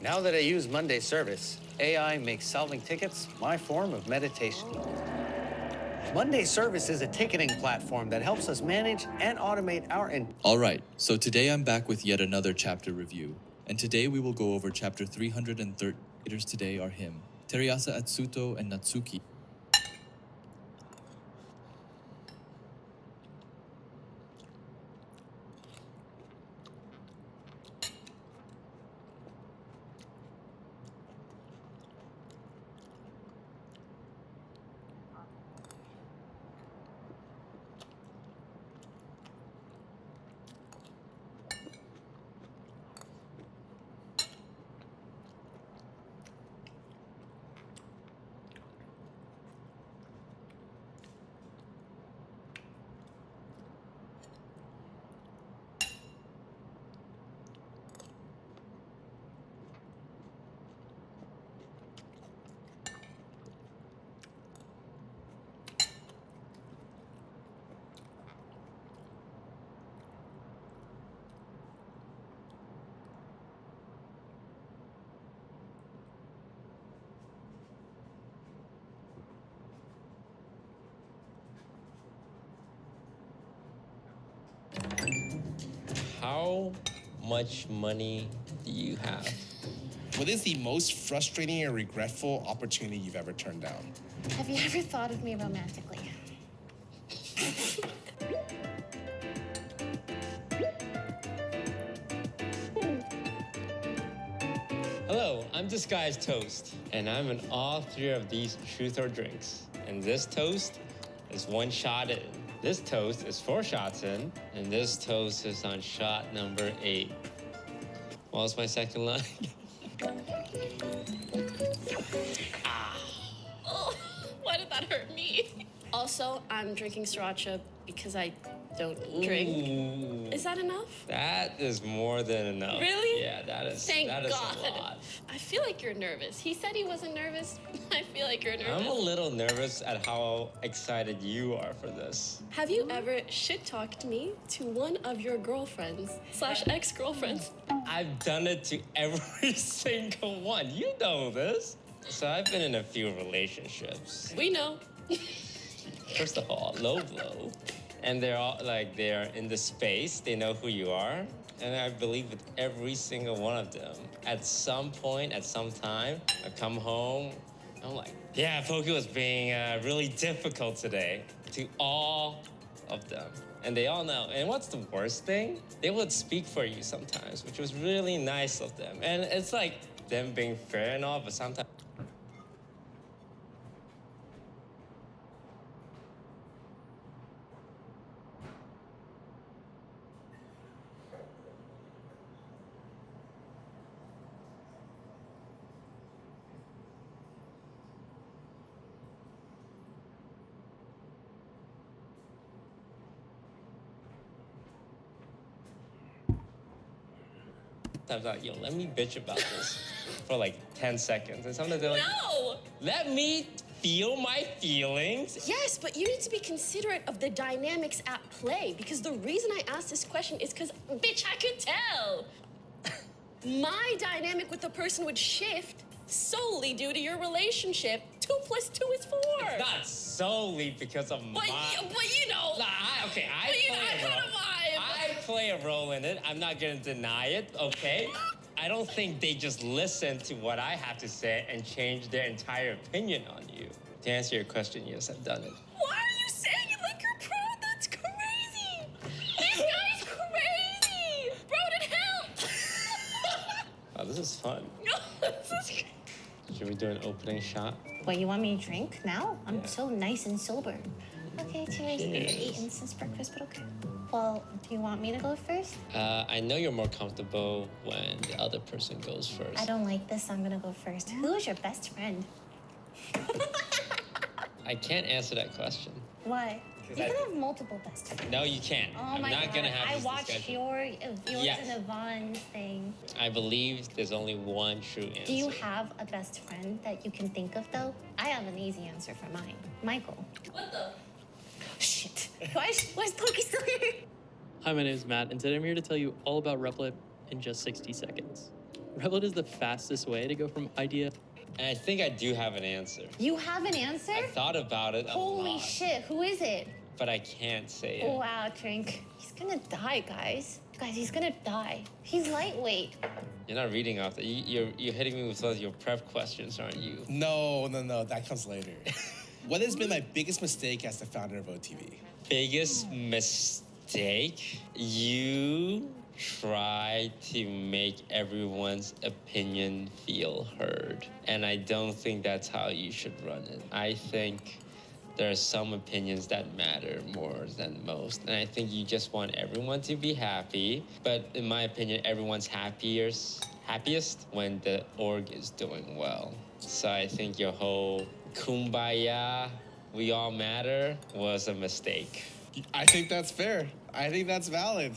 Now that I use Monday Service, AI makes solving tickets my form of meditation. Monday Service is a ticketing platform that helps us manage and automate our... Alright, so today I'm back with yet another chapter review. And today we will go over chapter 330. Creators today are him, Teriyasa Atsuto and Natsuki. How much money do you have? What is the most frustrating or regretful opportunity you've ever turned down? Have you ever thought of me romantically? Hello, I'm Disguised Toast, and I'm in all three of these truth or drinks. And this toast is 1 shot in. This toast is 4 shots in, and this toast is on shot number 8. What was my second line? Oh, why did that hurt me? Also, I'm drinking sriracha because I don't drink. Ooh, Is that enough? that is more than enough. Really? Yeah, that is Thank that is God. a lot. I feel like you're nervous. He said he wasn't nervous. I feel like you're nervous. I'm a little nervous at how excited you are for this. Have you ever shit-talked me to one of your girlfriends / ex-girlfriends? I've done it to every single one. You know this. So I've been in a few relationships. We know. First of all, low blow. And they're all like, they're in the space, they know who you are. And I believe with every single one of them, at some point, at some time, I come home, I'm like, yeah, Poki was being really difficult today. To all of them. And they all know. And what's the worst thing? They would speak for you sometimes, which was really nice of them. And it's like them being fair and all, but sometimes. Sometimes like, yo, let me bitch about this for like 10 seconds. And sometimes they're like, No! let me feel my feelings. Yes, but you need to be considerate of the dynamics at play, because the reason I asked this question is because, bitch, I could tell. My dynamic with the person would shift solely due to your relationship. 2 + 2 is 4. Not solely because of But my... you know. Nah, I play I a had role. a vibe. I play a role in it. I'm not gonna deny it, okay? I don't think they just listen to what I have to say and change their entire opinion on you. To answer your question, yes, I've done it. Why are you saying it like you're proud? That's crazy. This guy's crazy. Bro, did help. Oh, this is fun. No, this is crazy. Should we do an opening shot? What, you want me to drink now? I'm Yeah. so nice and sober. Okay, cheers. I haven't eaten since breakfast, but okay. Well, do you want me to go first? I know you're more comfortable when the other person goes first. I don't like this, so I'm gonna go first. Who's your best friend? I can't answer that question. Why? You I- can have multiple best friends. No, you can't. Oh I'm my not God. gonna have I this watched discussion. yours Yes. and Yvonne's thing. I believe there's only one true answer. Do you have a best friend that you can think of, though? I have an easy answer for mine. Michael. What the? Shit. Why is Pokey still here? Hi, my name is Matt, and today I'm here to tell you all about Replit in just 60 seconds. Revolut is the fastest way to go from idea. And I think I do have an answer. You have an answer? I thought about it a Holy lot, shit, who is it? but I can't say it. Wow, Trink. He's gonna die, guys. Guys, he's gonna die. He's lightweight. You're not reading off that. You're hitting me with those your prep questions, aren't you? No, that comes later. What has been my biggest mistake as the founder of OTV? Biggest mistake? You try to make everyone's opinion feel heard. And I don't think that's how you should run it. I think there are some opinions that matter more than most. And I think you just want everyone to be happy. But in my opinion, everyone's happiest when the org is doing well. So I think your whole kumbaya, we all matter, was a mistake. I think that's fair. I think that's valid.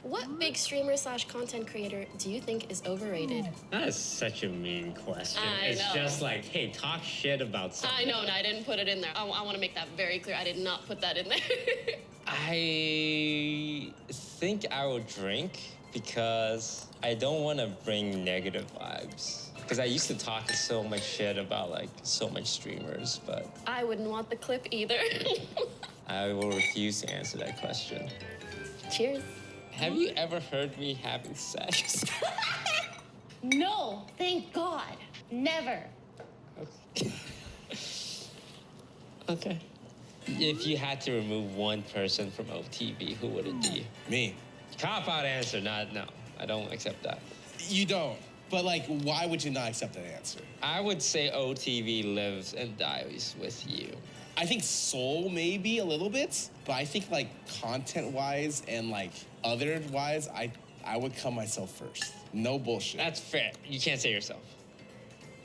What big streamer / content creator do you think is overrated? That is such a mean question. I It's know. just like, hey, talk shit about something. I know, and I didn't put it in there. I want to make that very clear. I did not put that in there. I think I will drink because I don't want to bring negative vibes. Because I used to talk so much shit about like so much streamers, but I wouldn't want the clip either. I will refuse to answer that question. Cheers. Have you ever heard me having sex? No, thank God. Never. Okay. If you had to remove one person from OTV, who would it be? Me. Cop out answer, not no. I don't accept that. You don't. But like, why would you not accept that answer? I would say OTV lives and dies with you. I think soul maybe a little bit, but I think like content-wise and like other-wise, I would come myself first. No bullshit. That's fair. You can't say yourself.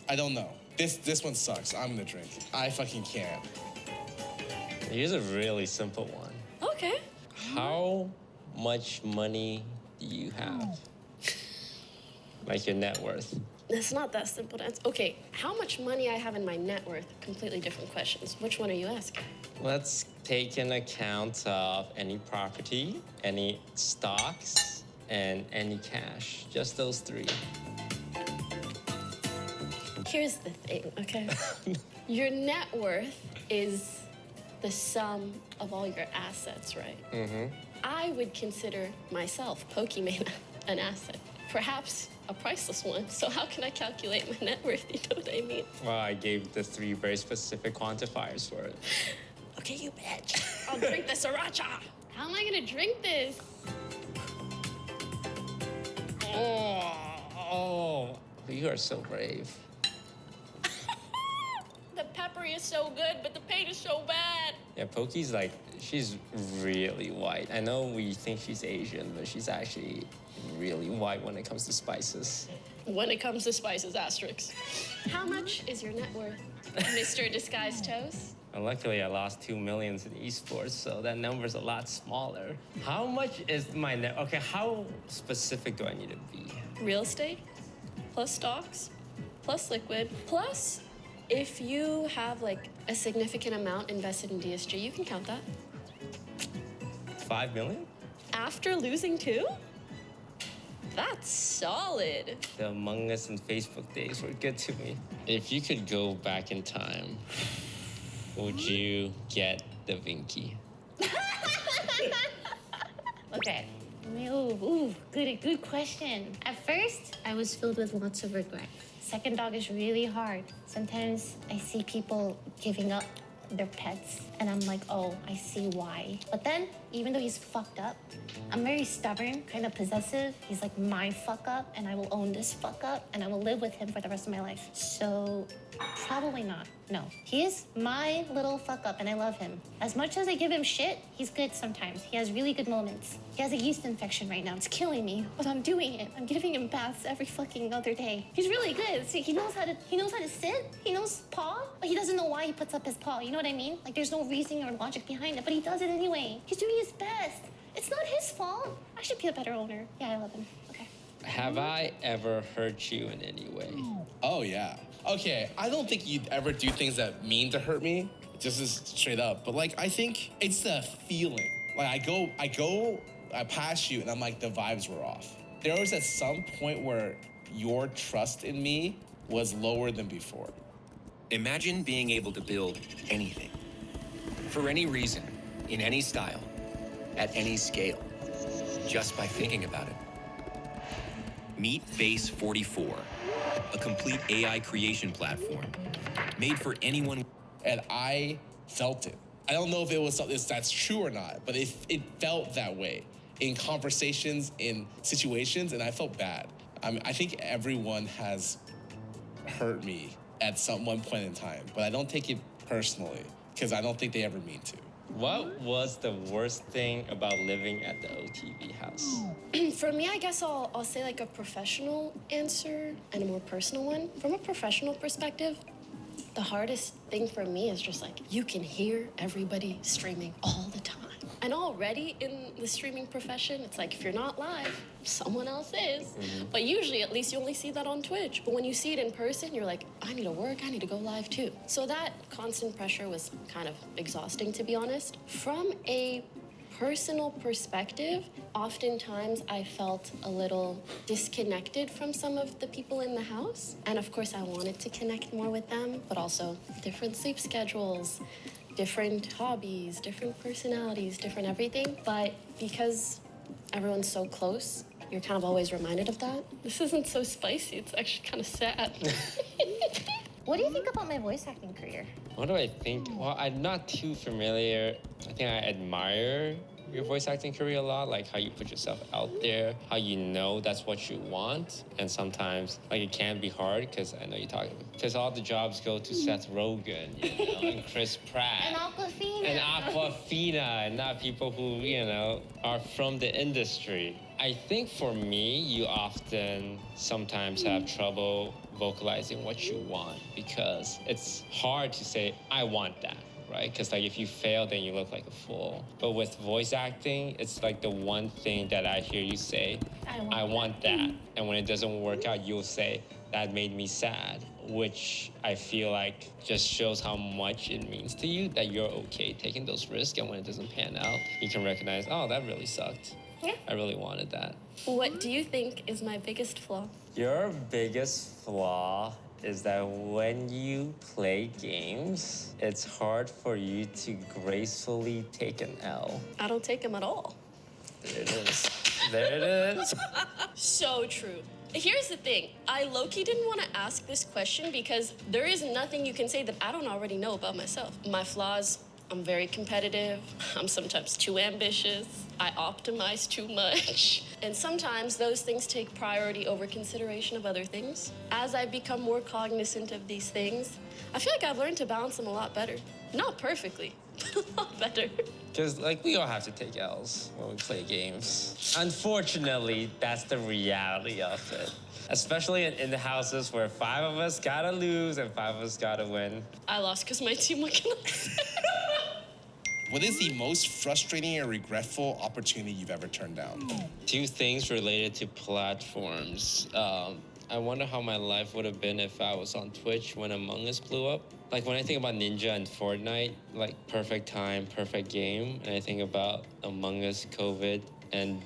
I don't know. This one sucks. I'm gonna drink. I fucking can't. Here's a really simple one. Okay. How much money do you have? Like your net worth. It's not that simple to answer. Okay, how much money I have in my net worth? Completely different questions. Which one are you asking? Let's take in account of any property, any stocks, and any cash. Just those three. Here's the thing, okay? Your net worth is the sum of all your assets, right? Mm-hmm. I would consider myself, Pokimane, an asset. Perhaps a priceless one. So how can I calculate my net worth? You know what I mean? Well, I gave the three very specific quantifiers for it. Okay, you bitch. I'll drink the sriracha. How am I gonna drink this? Oh, you are so brave. The peppery is so good, but the pain is so bad. Yeah, Poki's like, she's really white. I know we think she's Asian, but she's actually really white when it comes to spices. When it comes to spices, asterisk. How much is your net worth, Mr. Disguised Toast? And luckily, I lost 2 million in esports, so that number's a lot smaller. How much is my net? Okay, how specific do I need to be? Real estate, plus stocks, plus liquid, plus if you have like a significant amount invested in DSG, you can count that. 5 million? After losing 2? That's solid. The Among Us and Facebook days were good to me. If you could go back in time, would you get Da Vinci? Okay. Ooh, good question. At first, I was filled with lots of regret. Second dog is really hard. Sometimes I see people giving up their pets, and I'm like, oh, I see why. But then, even though he's fucked up, I'm very stubborn, kind of possessive. He's like my fuck up, and I will own this fuck up, and I will live with him for the rest of my life. So, probably not. No. He is my little fuck up, and I love him. As much as I give him shit, he's good sometimes. He has really good moments. He has a yeast infection right now. It's killing me, but I'm doing it. I'm giving him baths every fucking other day. He's really good. See, he knows how to sit. He knows paw, but he doesn't know why he puts up his paw. You know what I mean? Like there's no reasoning or logic behind it, but he does it anyway. He's doing his best. It's not his fault. I should be a better owner. Yeah, I love him. Okay. Have I ever hurt you in any way? Oh yeah. Okay, I don't think you'd ever do things that mean to hurt me, just as straight up. But like, I think it's the feeling. Like I pass you and I'm like, the vibes were off. There was at some point where your trust in me was lower than before. Imagine being able to build anything, for any reason, in any style, at any scale, just by thinking about it. Meet Base 44, a complete AI creation platform made for anyone. And I felt it. I don't know if it was something that's true or not, but it felt that way in conversations, in situations, and I felt bad. I think everyone has hurt me at one point in time, but I don't take it personally because I don't think they ever mean to. What was the worst thing about living at the OTV house? For me, I guess I'll say like a professional answer and a more personal one. From a professional perspective, the hardest thing for me is just like you can hear everybody streaming all the time. And already in the streaming profession, it's like if you're not live, someone else is. But usually, at least you only see that on Twitch. But when you see it in person, you're like, I need to work, I need to go live too. So that constant pressure was kind of exhausting, to be honest. From a personal perspective, oftentimes I felt a little disconnected from some of the people in the house. And of course, I wanted to connect more with them, but also different sleep schedules, different hobbies, different personalities, different everything. But because everyone's so close, you're kind of always reminded of that. This isn't so spicy, it's actually kind of sad. What do you think about my voice acting career? What do I think? Well, I'm not too familiar. I think I admire your voice acting career a lot, like how you put yourself out there, how you know that's what you want. And sometimes, like, it can be hard because I know you're talking, because all the jobs go to Seth Rogen, you know, and Chris Pratt. And Aquafina. And Aquafina, and not people who, you know, are from the industry. I think for me, you often sometimes have trouble vocalizing what you want because it's hard to say, I want that, right? Because like if you fail, then you look like a fool. But with voice acting, it's like the one thing that I hear you say, I want that. And when it doesn't work out, you'll say, that made me sad, which I feel like just shows how much it means to you that you're okay taking those risks. And when it doesn't pan out, you can recognize, oh, that really sucked. Yeah. I really wanted that. What do you think is my biggest flaw? Your biggest flaw is that when you play games, it's hard for you to gracefully take an L. I don't take them at all. There it is. There it is. So true. Here's the thing. I low-key didn't want to ask this question because there is nothing you can say that I don't already know about myself. My flaws, I'm very competitive. I'm sometimes too ambitious. I optimize too much. And sometimes those things take priority over consideration of other things. As I become more cognizant of these things, I feel like I've learned to balance them a lot better. Not perfectly, but a lot better. Because, like, we all have to take L's when we play games. Unfortunately, that's the reality of it. Especially in the houses where 5 of us gotta lose and 5 of us gotta win. I lost because my team went. What is the most frustrating or regretful opportunity you've ever turned down? 2 things related to platforms. I wonder how my life would have been if I was on Twitch when Among Us blew up. Like when I think about Ninja and Fortnite, like perfect time, perfect game. And I think about Among Us, COVID, and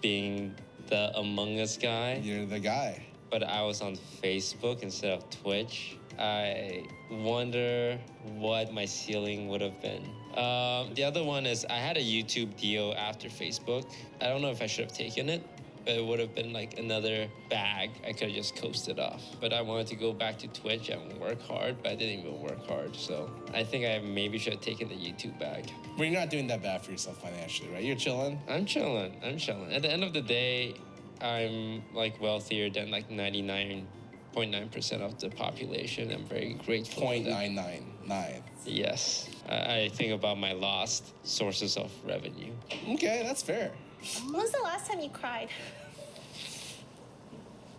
being the Among Us guy. You're the guy. But I was on Facebook instead of Twitch. I wonder what my ceiling would have been. The other one is I had a YouTube deal after Facebook. I don't know if I should have taken it, but it would have been like another bag. I could have just coasted off. But I wanted to go back to Twitch and work hard, but I didn't even work hard. So I think I maybe should have taken the YouTube bag. But you're not doing that bad for yourself financially, right? You're chilling? I'm chilling. At the end of the day, I'm like wealthier than like 99.9% of the population. I'm very grateful. 0.999. Yes. I think about my lost sources of revenue. Okay, that's fair. When was the last time you cried?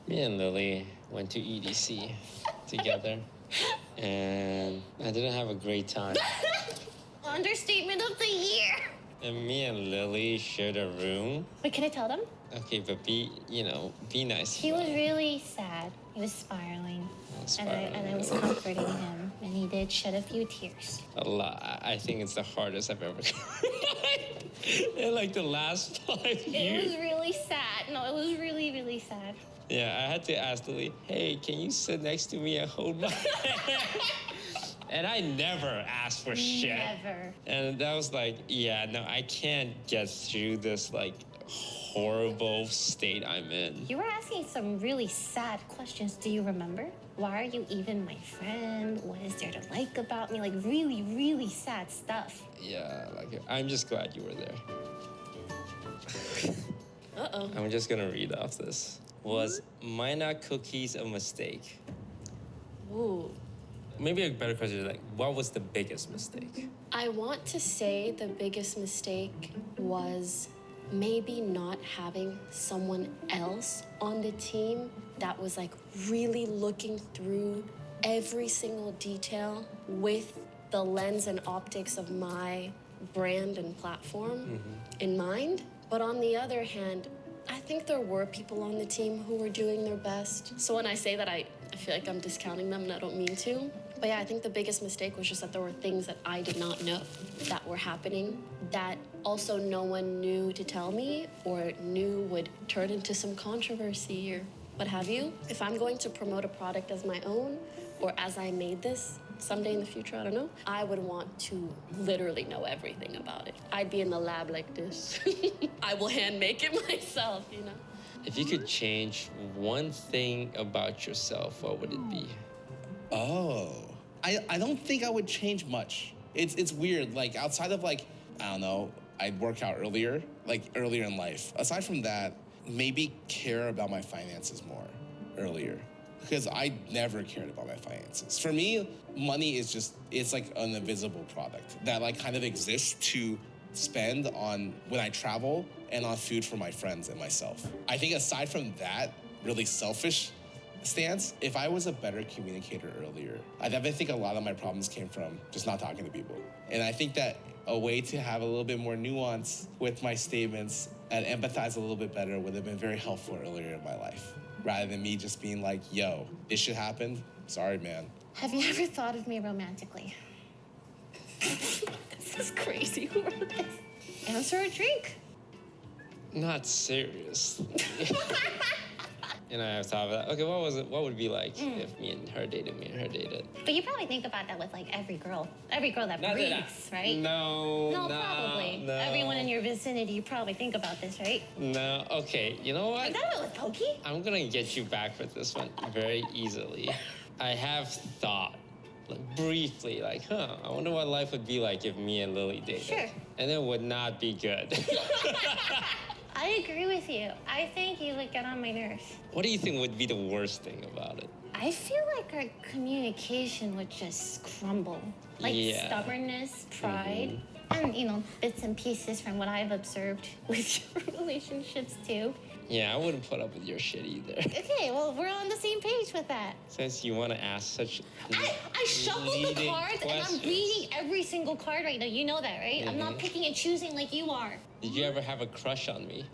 Me and Lily went to EDC together, and I didn't have a great time. Understatement of the year. And me and Lily shared a room. Wait, can I tell them? Okay, but be nice. He was really sad. He was spiraling. And I was comforting him, and he did shed a few tears. A lot. I think it's the hardest I've ever cried in like the last 5 years. It was really really sad. No, it was really, really sad. Yeah, I had to ask Lily, hey, can you sit next to me and hold my hand? And I never asked for shit. Never. And that was like, yeah, no, I can't get through this like horrible state I'm in. You were asking some really sad questions. Do you remember? Why are you even my friend? What is there to like about me? Like really, really sad stuff. Yeah, like I'm just glad you were there. Uh-oh. I'm just gonna read off this. Was Mina cookies a mistake? Ooh. Maybe a better question is like, what was the biggest mistake? I want to say the biggest mistake was maybe not having someone else on the team that was like really looking through every single detail with the lens and optics of my brand and platform in mind. But on the other hand, I think there were people on the team who were doing their best. So when I say that, I feel like I'm discounting them and I don't mean to. But yeah, I think the biggest mistake was just that there were things that I did not know that were happening that also no one knew to tell me or knew would turn into some controversy or what have you. If I'm going to promote a product as my own or as I made this someday in the future, I don't know, I would want to literally know everything about it. I'd be in the lab like this. I will hand make it myself, you know? If you could change one thing about yourself, what would it be? Oh, I don't think I would change much. It's weird. Like outside of like, I don't know, I'd work out earlier, like earlier in life. Aside from that, maybe care about my finances more earlier. Because I never cared about my finances. For me, money is just, it's like an invisible product that like kind of exists to spend on when I travel and on food for my friends and myself. I think aside from that really selfish stance, if I was a better communicator earlier, I definitely think a lot of my problems came from just not talking to people. And I think that a way to have a little bit more nuance with my statements and empathize a little bit better would have been very helpful earlier in my life, rather than me just being like, yo, this shit happened. Sorry, man. Have you ever thought of me romantically? This is crazy. Who wrote this? Answer a drink. Not serious. And I have thought about that. Okay, what was it? What would it be like if me and her dated? But you probably think about that with like every girl that Not breathes, that right? No, Probably. no. Everyone in your vicinity, you probably think about this, right? No, okay, you know what? I thought about it with Pokey. I'm gonna get you back with this one very easily. I have thought, like briefly, like, I wonder what life would be like if me and Lily dated. Sure. And it would not be good. I agree with you. I think you would get on my nerves. What do you think would be the worst thing about it? I feel like our communication would just crumble. Like Yeah. stubbornness, pride, and bits and pieces from what I've observed with your relationships too. Yeah, I wouldn't put up with your shit either. Okay, well, we're on the same page with that. Since you want to ask such I shuffled the leading cards and I'm questions. reading every single card right now. You know that, right? I'm not picking and choosing like you are. Did you ever have a crush on me?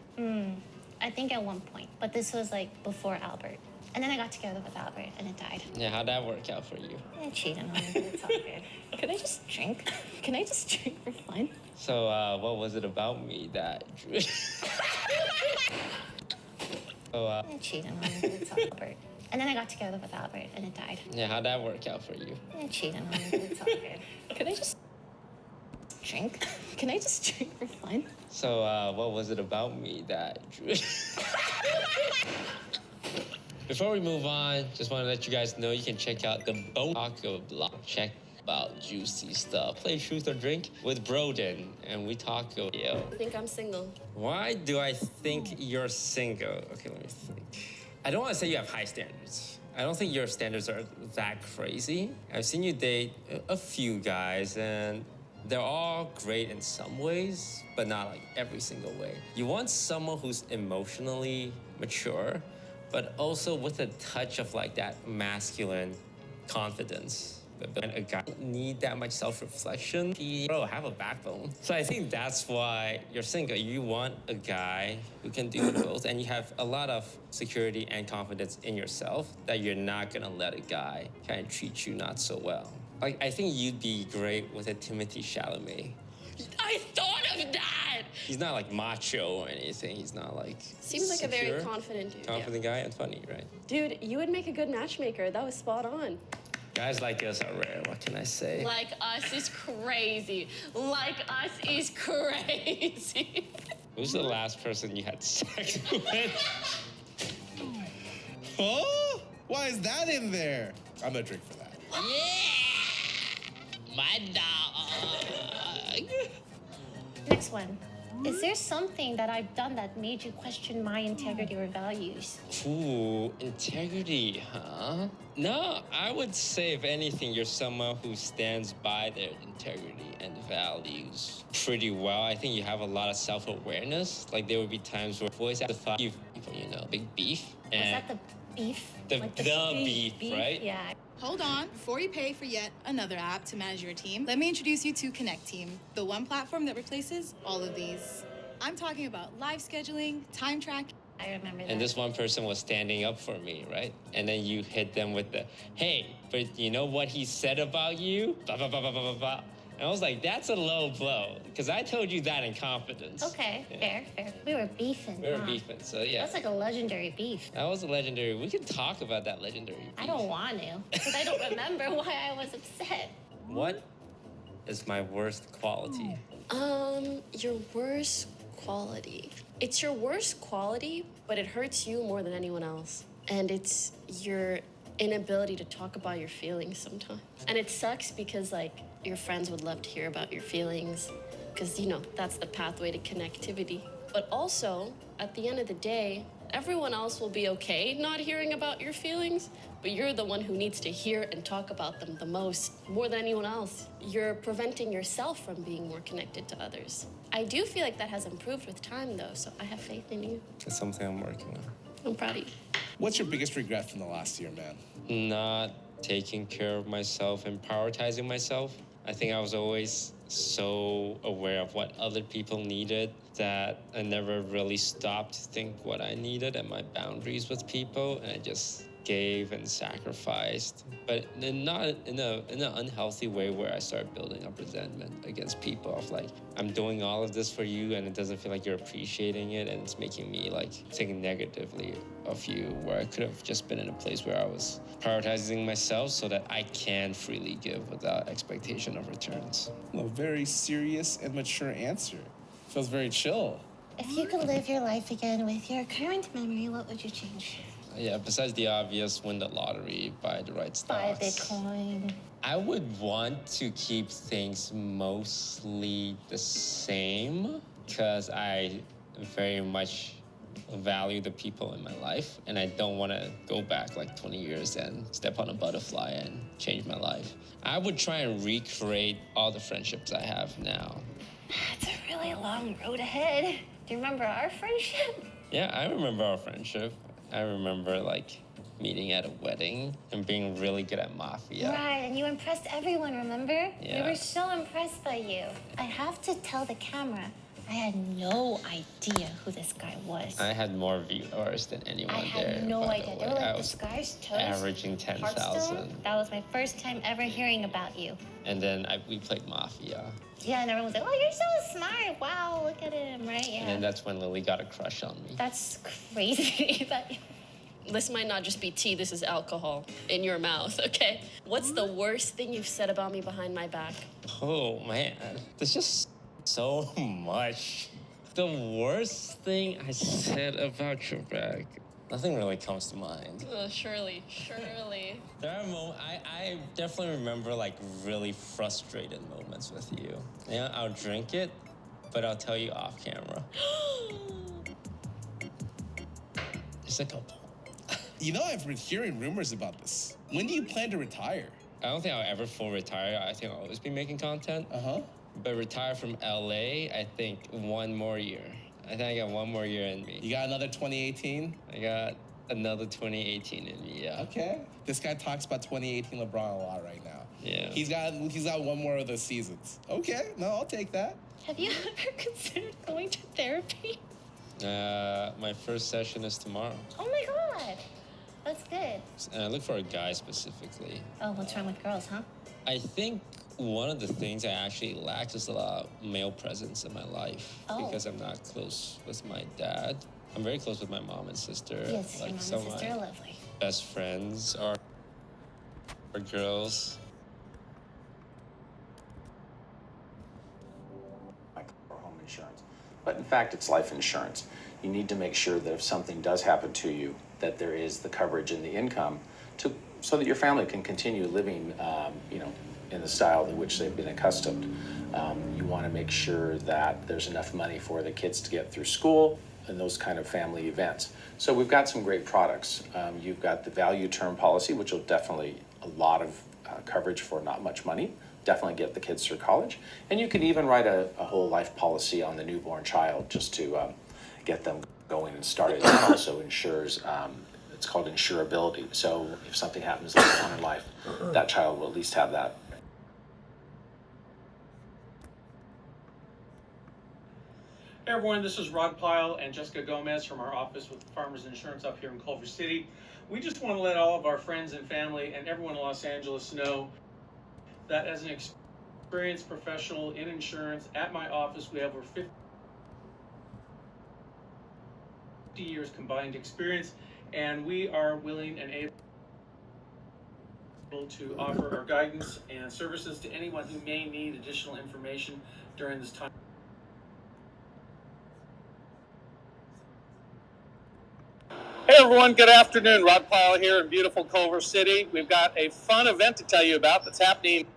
I think at one point, but this was like before Albert. And then I got together with Albert and it died. Yeah, how'd that work out for you? I cheated on him, but it's all good. Can I just drink? Can I just drink for fun? So, what was it about me that drew? I cheated on him, but it's all Albert. And then I got together with Albert and it died. Yeah, how'd that work out for you? I cheated on him, but it's all good. Can I just drink? Can I just drink for fun? So, what was it about me that drew? Before we move on, just want to let you guys know you can check out the Bo Taco blog. Check about juicy stuff. Play Truth or Drink with Broden, and we talk. Yo, I think I'm single. why do I think you're single? Okay, let me think. I don't want to say you have high standards. I don't think your standards are that crazy. I've seen you date a few guys, and they're all great in some ways, but not like every single way. You want someone who's emotionally mature, but also with a touch of like that masculine confidence. But a guy doesn't need that much self-reflection. Bro, have a backbone. So I think that's why you're single. You want a guy who can do both, and you have a lot of security and confidence in yourself that you're not gonna let a guy kind of treat you not so well. Like, I think you'd be great with a Timothy Chalamet. I thought of that. He's not like macho or anything. He's not like Seems like a very secure, confident dude. confident guy and funny, right? Yeah. Dude, you would make a good matchmaker. That was spot on. Guys like us are rare. What can I say? Like us is crazy. Like us is crazy. Who's the last person you had sex with? Oh, why is that in there? I'm gonna drink for that. Yeah, my dog. Next one. Is there something that I've done that made you question my integrity or values? Ooh, integrity, huh? No, I would say if anything, you're someone who stands by their integrity and values pretty well. I think you have a lot of self-awareness. Like there would be times where voice after thought, you know, big beef. Was that the beef? The- Like the beef, right? Yeah. Hold on, before you pay for yet another app to manage your team, let me introduce you to Connect Team, the one platform that replaces all of these. I'm talking about live scheduling, time tracking. I remember that. And this one person was standing up for me, right? And then you hit them with the, hey, but you know what he said about you? Blah, blah, blah, blah, blah, blah, blah. And I was like, that's a low blow. Because I told you that in confidence. Okay, Yeah. fair. We were beefing. We were huh? beefing, so yeah. That's like a legendary beef. That was a legendary. We can talk about that legendary beef. I don't want to, because I don't remember why I was upset. What is my worst quality? Your worst quality. It's your worst quality, but it hurts you more than anyone else. And it's your inability to talk about your feelings sometimes. And it sucks because, like, your friends would love to hear about your feelings because, you know, that's the pathway to connectivity. But also, at the end of the day, everyone else will be okay not hearing about your feelings, but you're the one who needs to hear and talk about them the most, more than anyone else. You're preventing yourself from being more connected to others. I do feel like that has improved with time, though, so I have faith in you. It's something I'm working on. I'm proud of you. What's your biggest regret from the last year, man? Not taking care of myself and prioritizing myself. I think I was always so aware of what other people needed that I never really stopped to think what I needed and my boundaries with people, and I just gave and sacrificed, but not in an unhealthy way where I started building up resentment against people of like, I'm doing all of this for you and it doesn't feel like you're appreciating it, and it's making me like think negatively of you, where I could have just been in a place where I was prioritizing myself so that I can freely give without expectation of returns. A very serious and mature answer. Feels very chill. If you could live your life again with your current memory, what would you change? Yeah, besides the obvious, win the lottery, buy the right Buy stocks. Bitcoin. I would want to keep things mostly the same because I very much value the people in my life, and I don't want to go back like 20 years and step on a butterfly and change my life. I would try and recreate all the friendships I have now. That's a really long road ahead. Do you remember our friendship? Yeah, I remember our friendship. I remember like meeting at a wedding and being really good at mafia. Right, and you impressed everyone, remember? Yeah. We were so impressed by you. I have to tell the camera, I had no idea who this guy was. I had more viewers than anyone I there. had no by idea. the They way. were I like, was this guy's toast. averaging 10,000. Hearthstone. That was my first time ever hearing about you. And then we played Mafia. Yeah, and everyone was like, oh, you're so smart. Wow, look at him, right? Yeah. And then that's when Lily got a crush on me. That's crazy. This might not just be tea, this is alcohol in your mouth, okay? What's the worst thing you've said about me behind my back? Oh, man. There's just so much. The worst thing I said about your back. Nothing really comes to mind. Surely. There are moments, I definitely remember like really frustrated moments with you. Yeah, I'll drink it, but I'll tell you off camera. There's a couple. You know, I've been hearing rumors about this. When do you plan to retire? I don't think I'll ever full retire. I think I'll always be making content. Uh-huh. But retire from LA, I think one more year. I think I got one more year in me. You got another 2018? I got another 2018 in me, yeah. Okay. This guy talks about 2018 LeBron a lot right now. Yeah. He's got one more of those seasons. Okay, no, I'll take that. Have you ever considered going to therapy? My first session is tomorrow. Oh my God. That's good. And I look for a guy specifically. Oh, what's wrong with girls, huh? I think One of the things I actually lack is a lot of male presence in my life Oh. because I'm not close with my dad. I'm very close with my mom and sister. Yes, your mom and some of sister my are lovely. best friends are girls. Or home insurance. But in fact, it's life insurance. You need to make sure that if something does happen to you, that there is the coverage and the income so that your family can continue living, in the style in which they've been accustomed. You want to make sure that there's enough money for the kids to get through school and those kind of family events. So we've got some great products. You've got the value term policy, which will definitely a lot of coverage for not much money. Definitely get the kids through college. And you can even write a whole life policy on the newborn child just to get them going and started. It also ensures, it's called insurability. So if something happens later on in life, that child will at least have that. Hey everyone, this is Rod Pyle and Jessica Gomez from our office with Farmers Insurance up here in Culver City. We just want to let all of our friends and family and everyone in Los Angeles know that as an experienced professional in insurance at my office, we have over 50 years combined experience, and we are willing and able to offer our guidance and services to anyone who may need additional information during this time. Hey everyone, good afternoon. Rod Pyle here in beautiful Culver City. We've got a fun event to tell you about that's happening.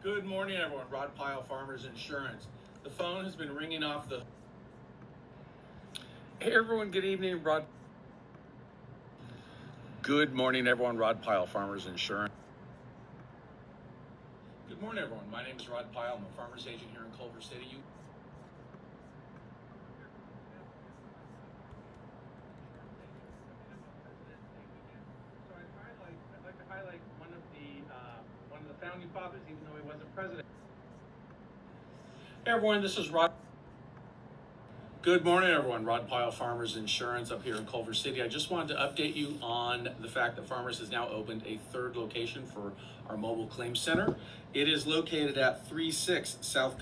Good morning everyone, Rod Pyle, Farmers Insurance. The phone has been ringing off the... Hey everyone, good evening, Rod. Good morning everyone, Rod Pyle, Farmers Insurance. Good morning everyone, my name is Rod Pyle. I'm a farmer's agent here in Culver City. I'd like to highlight one of the founding fathers, even though he wasn't president. Hey everyone, this is Rod. Good morning everyone, Rod Pyle, Farmers Insurance up here in Culver City. I just wanted to update you on the fact that Farmers has now opened a third location for our mobile claims center. It is located at 36 South